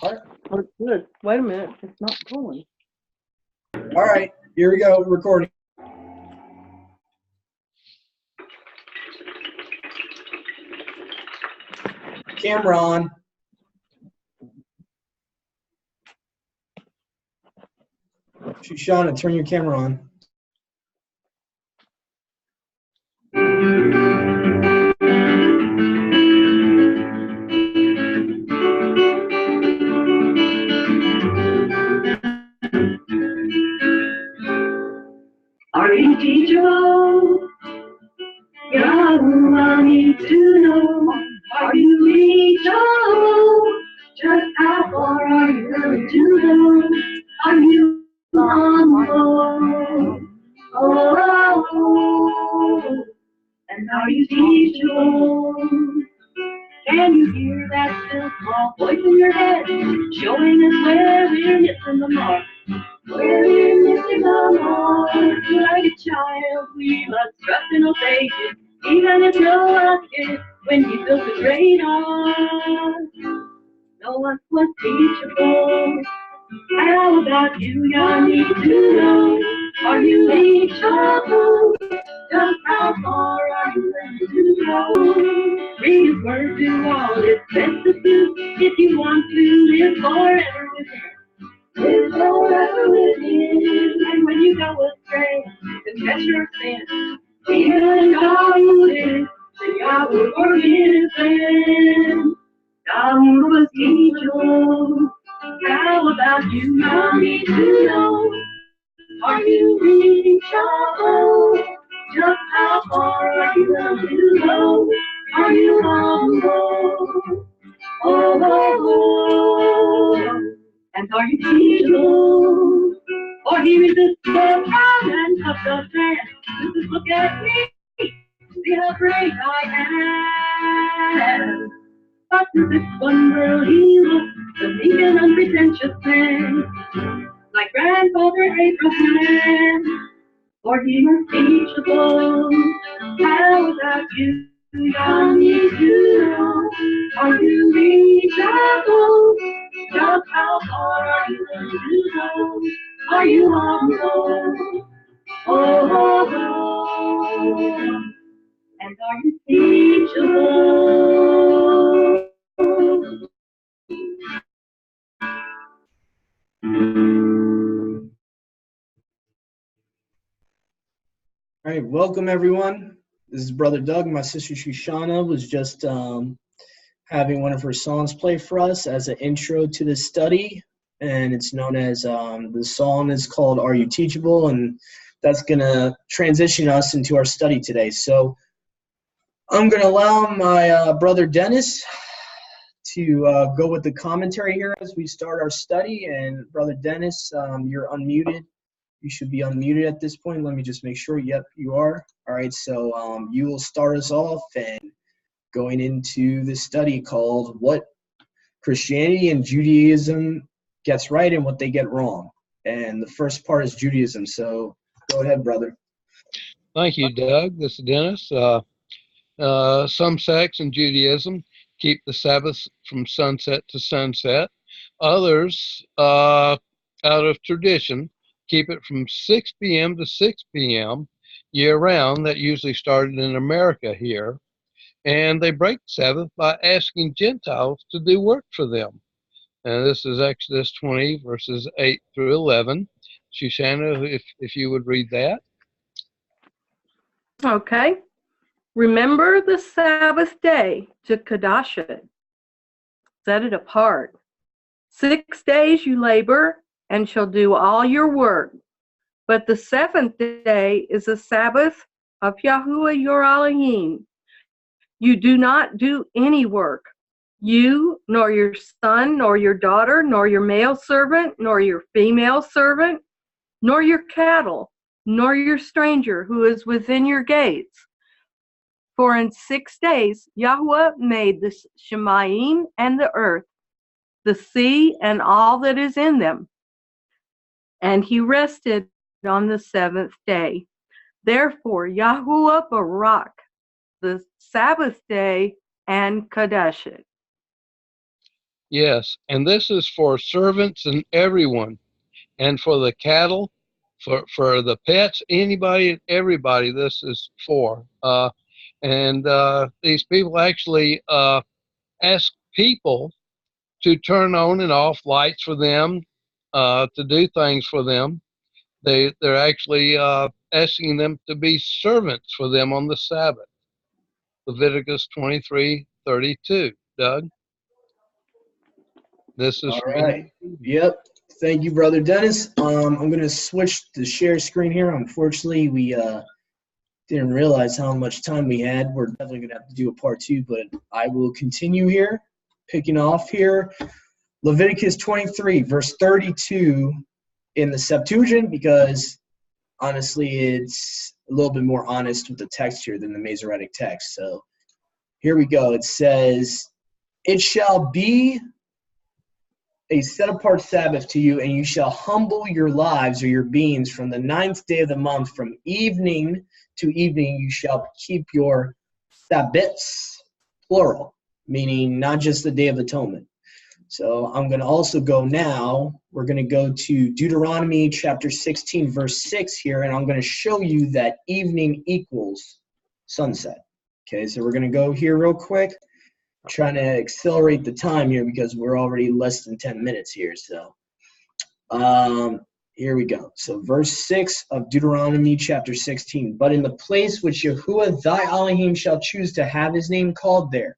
All right. Oh, good. Wait a minute. It's not going. All right. Here we go. Recording. Camera on. Shoshana, turn your camera on. Are you teachable? Young, I need to know. Are you reachable? Just how far are you willing to go? Are you humble? Oh, and are you teachable? Can you hear that still small voice in your head, showing us where we're missing the mark? Where we're missing the mark. Like a child, we must trust and obey you, even if no one is when you built the radar. No one was teachable. How about you? I need to know. Are you reachable? Just how far are you willing to go? Read his word, do all it's best to do. If you want to live forever with him, live forever with him. And when you go astray, confess your sin. Even God will live, and God will forgive them. God was teachable. How about you? I need to know. Are you reachable? Just how far are you willing to go? Are you humble? Oh, and are you teachable? Or he resists the crowd and tough the man. Just look at me, see how great I am. But to this one girl he looks, the meek and unpretentious man, like grandfather Abraham. Or he was teachable. How about you? I need to know. Are you reachable? Just how far are you willing to go? Are you humble? Oh, and are you teachable? All right. Welcome, everyone. This is Brother Doug. My sister Shoshana was just having one of her songs play for us as an intro to this study. And it's known as, the song is called Are You Teachable? And that's going to transition us into our study today. So I'm going to allow my brother Dennis to go with the commentary here as we start our study. And Brother Dennis, you're unmuted. You should be unmuted at this point. Let me just make sure. Yep, you are. All right, so you will start us off and going into the study called What Christianity and Judaism Gets Right and What They Get Wrong. And the first part is Judaism. So go ahead, brother. Thank you, Doug. This is Dennis. Some sects in Judaism keep the Sabbath from sunset to sunset. Others, out of tradition, keep it from 6 p.m. to 6 p.m. year-round. That usually started in America here. And they break Sabbath by asking Gentiles to do work for them. And this is Exodus 20, verses 8 through 11. Shoshana, if you would read that. Okay. Remember the Sabbath day to Kadash it. Set it apart. 6 days you labor and shall do all your work. But the seventh day is the Sabbath of Yahuwah your Elohim. You do not do any work. You, nor your son, nor your daughter, nor your male servant, nor your female servant, nor your cattle, nor your stranger who is within your gates. For in 6 days Yahuwah made the Shemayim and the earth, the sea and all that is in them. And he rested on the seventh day. Therefore Yahuwah Barak the Sabbath day and Kadesh it. Yes, and this is for servants and everyone, and for the cattle, for the pets, anybody and everybody. This is for. And these people actually ask people to turn on and off lights for them, to do things for them. They're actually asking them to be servants for them on the Sabbath. Leviticus 23:32. Doug, this is All for right. evening. Yep. Thank you, Brother Dennis. I'm going to switch the share screen here. Unfortunately, we didn't realize how much time we had. We're definitely going to have to do a part 2, but I will continue here, picking off here. Leviticus 23, verse 32 in the Septuagint, because honestly, it's a little bit more honest with the text here than the Masoretic text. So here we go. It says, "It shall be a set-apart Sabbath to you, and you shall humble your lives or your beings from the 9th day of the month, from evening to evening you shall keep your Sabbats," plural, meaning not just the Day of Atonement. So I'm going to also go now, we're going to go to Deuteronomy chapter 16, verse 6 here, and I'm going to show you that evening equals sunset. Okay, so we're going to go here real quick. Trying to accelerate the time here because we're already less than 10 minutes here. So here we go. So verse 6 of Deuteronomy chapter 16. "But in the place which Yahuwah thy Elohim shall choose to have his name called there,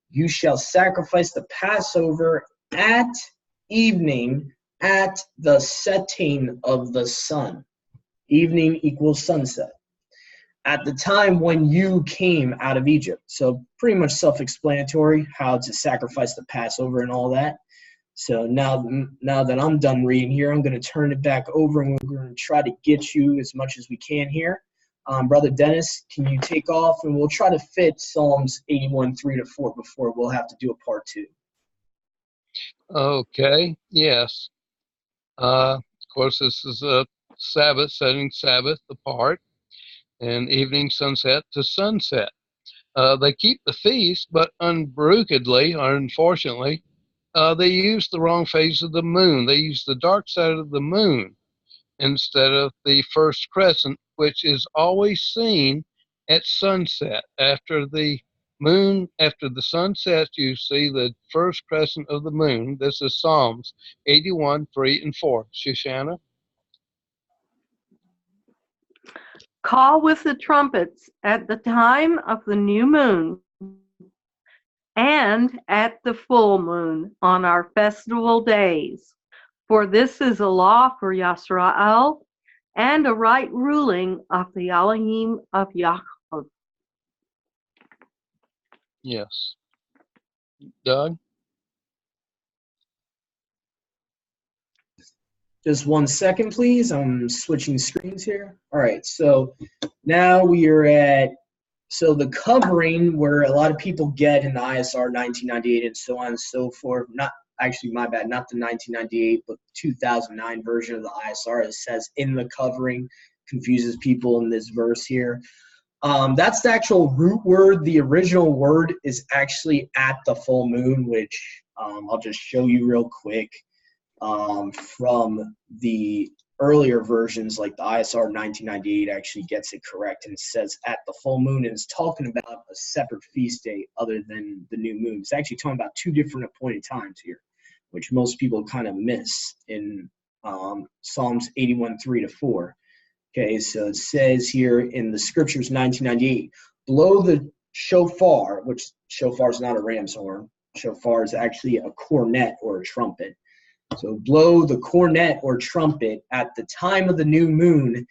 you shall sacrifice the Passover at evening at the setting of the sun." Evening equals sunset. "At the time when you came out of Egypt." So pretty much self-explanatory how to sacrifice the Passover and all that. So now that I'm done reading here, I'm going to turn it back over and we're going to try to get you as much as we can here. Brother Dennis, can you take off? And we'll try to fit Psalms 81, 3-4 before we'll have to do a part 2. Okay, yes. Of course, this is a Sabbath, setting Sabbath apart, and evening sunset to sunset. They keep the feast, but unbrookedly, or unfortunately, they use the wrong phase of the moon. They use the dark side of the moon instead of the first crescent, which is always seen at sunset. After the sun sets, you see the first crescent of the moon. This is Psalms 81, 3 and 4. Shoshana? Call with the trumpets at the time of the new moon and at the full moon on our festival days. For this is a law for Yisrael and a right ruling of the Elohim of Yaakov. Yes. Doug? Just 1 second, please. I'm switching screens here. All right, so now we are at, so the covering where a lot of people get in the ISR 1998 and so on and so forth, not actually, my bad, not the 1998, but 2009 version of the ISR. It says in the covering, confuses people in this verse here. That's the actual root word. The original word is actually at the full moon, which I'll just show you real quick. From the earlier versions, like the ISR 1998 actually gets it correct and says at the full moon, and it's talking about a separate feast day other than the new moon. It's actually talking about 2 different appointed times here, which most people kind of miss in Psalms 81, 3-4. Okay, so it says here in the scriptures 1998, blow the shofar, which shofar is not a ram's horn. Shofar is actually a cornet or a trumpet. So blow the cornet or trumpet at the time of the new moon,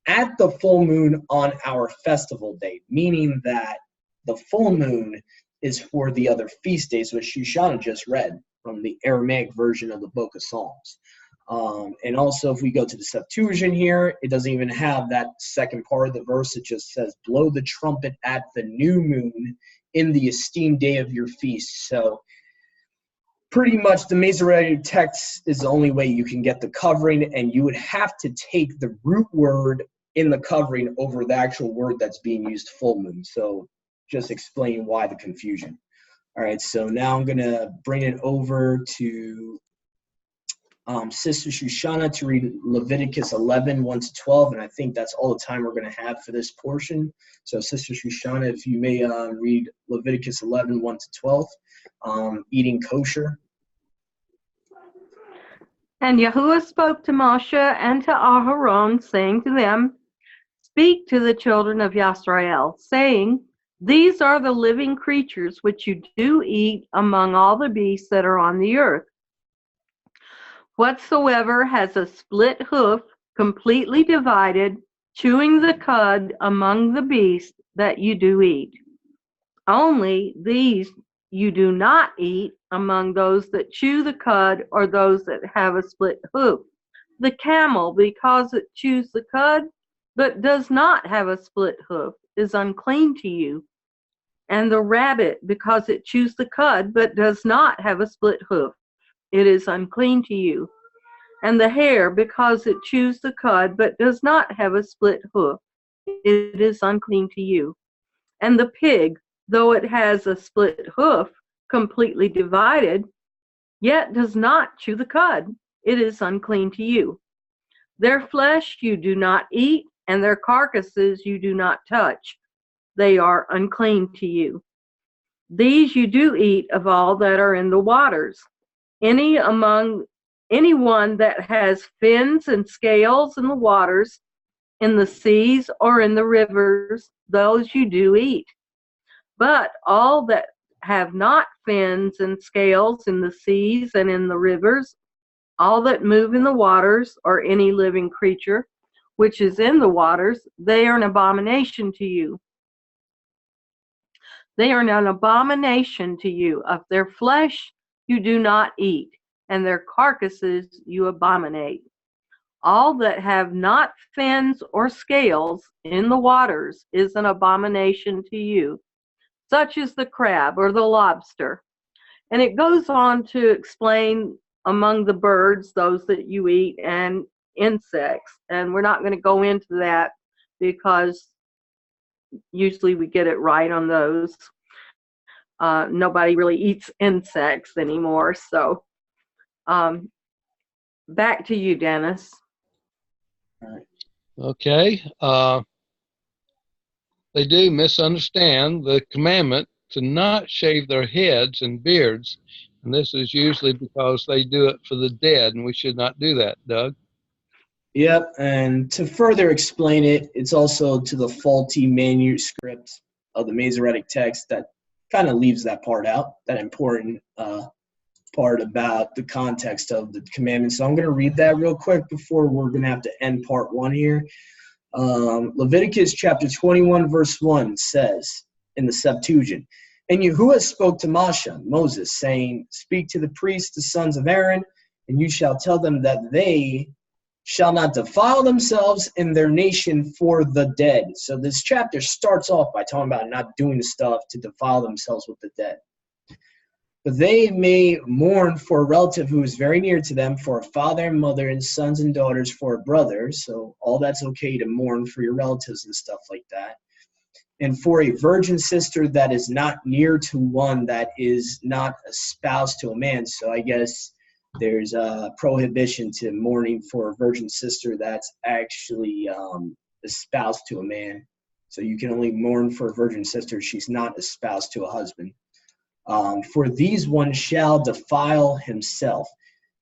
at the full moon on our festival date, meaning that the full moon is for the other feast days, which Shoshana just read from the Aramaic version of the Book of Psalms. And also, if we go to the Septuagint here, it doesn't even have that second part of the verse. It just says, blow the trumpet at the new moon in the esteemed day of your feast. So pretty much the Masoretic text is the only way you can get the covering, and you would have to take the root word in the covering over the actual word that's being used, full moon. So just explain why the confusion. All right, so now I'm going to bring it over to Sister Shoshana to read Leviticus 11, 1 to 12, and I think that's all the time we're going to have for this portion. So Sister Shoshana, if you may read Leviticus 11, 1 to 12, eating kosher. And Yahuwah spoke to Moshe and to Aharon, saying to them, Speak to the children of Yisrael, saying, These are the living creatures which you do eat among all the beasts that are on the earth. Whatsoever has a split hoof, completely divided, chewing the cud among the beasts that you do eat. Only these you do not eat among those that chew the cud or those that have a split hoof. The camel, because it chews the cud, but does not have a split hoof, is unclean to you. And the rabbit, because it chews the cud, but does not have a split hoof, it is unclean to you. And the hare, because it chews the cud, but does not have a split hoof, it is unclean to you. And the pig, though it has a split hoof, completely divided, yet does not chew the cud, it is unclean to you. Their flesh you do not eat, and their carcasses you do not touch. They are unclean to you. These you do eat of all that are in the waters. Anyone that has fins and scales in the waters, in the seas or in the rivers, those you do eat. But all that have not fins and scales in the seas and in the rivers, all that move in the waters, or any living creature which is in the waters, they are an abomination to you. They are an abomination to you. Of their flesh you do not eat, and their carcasses you abominate. All that have not fins or scales in the waters is an abomination to you, such as the crab or the lobster. And it goes on to explain among the birds, those that you eat, and insects. And we're not going to go into that because usually we get it right on those. Nobody really eats insects anymore. So back to you, Dennis. Okay. They do misunderstand the commandment to not shave their heads and beards, and this is usually because they do it for the dead, and we should not do that, Doug. Yep, and to further explain it, it's also to the faulty manuscript of the Masoretic text that kind of leaves that part out, that important part about the context of the commandments. So I'm going to read that real quick before we're going to have to end part 1 here. Leviticus chapter 21 verse 1 says in the Septuagint, And Yahuwah spoke to Moses, saying, Speak to the priests, the sons of Aaron, and you shall tell them that they shall not defile themselves in their nation for the dead. So this chapter starts off by talking about not doing stuff to defile themselves with the dead. But they may mourn for a relative who is very near to them, for a father and mother and sons and daughters, for a brother. So all that's okay to mourn for your relatives and stuff like that. And for a virgin sister that is not near to one that is not a spouse to a man. So I guess there's a prohibition to mourning for a virgin sister that's actually a spouse to a man. So you can only mourn for a virgin sister. She's not a spouse to a husband. For these one shall defile himself.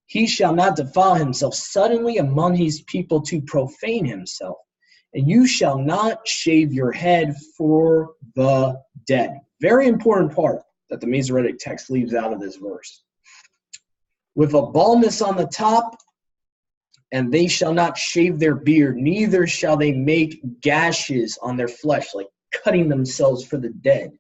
He shall not defile himself suddenly among his people to profane himself. And you shall not shave your head for the dead. Very important part that the Masoretic text leaves out of this verse. With a baldness on the top, and they shall not shave their beard, neither shall they make gashes on their flesh, like cutting themselves for the dead.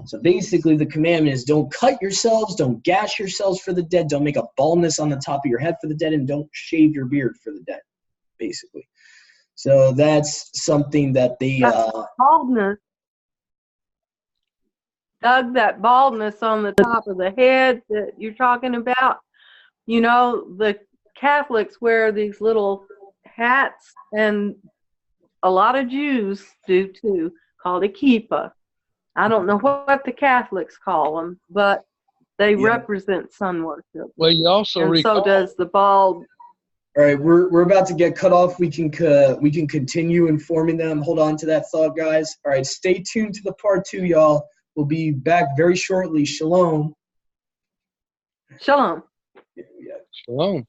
So basically the commandment is don't cut yourselves, don't gash yourselves for the dead, don't make a baldness on the top of your head for the dead, and don't shave your beard for the dead, basically. So that's something that they... baldness. Doug, that baldness on the top of the head that you're talking about, you know, the Catholics wear these little hats, and a lot of Jews do too, called a kippah. I don't know what the Catholics call them, but they Yeah. represent sun worship. Well, you also And recall, so does the bald. All right, we're about to get cut off. We can continue informing them. Hold on to that thought, guys. All right, stay tuned to the part 2, y'all. We'll be back very shortly. Shalom. Shalom. Yeah. Shalom.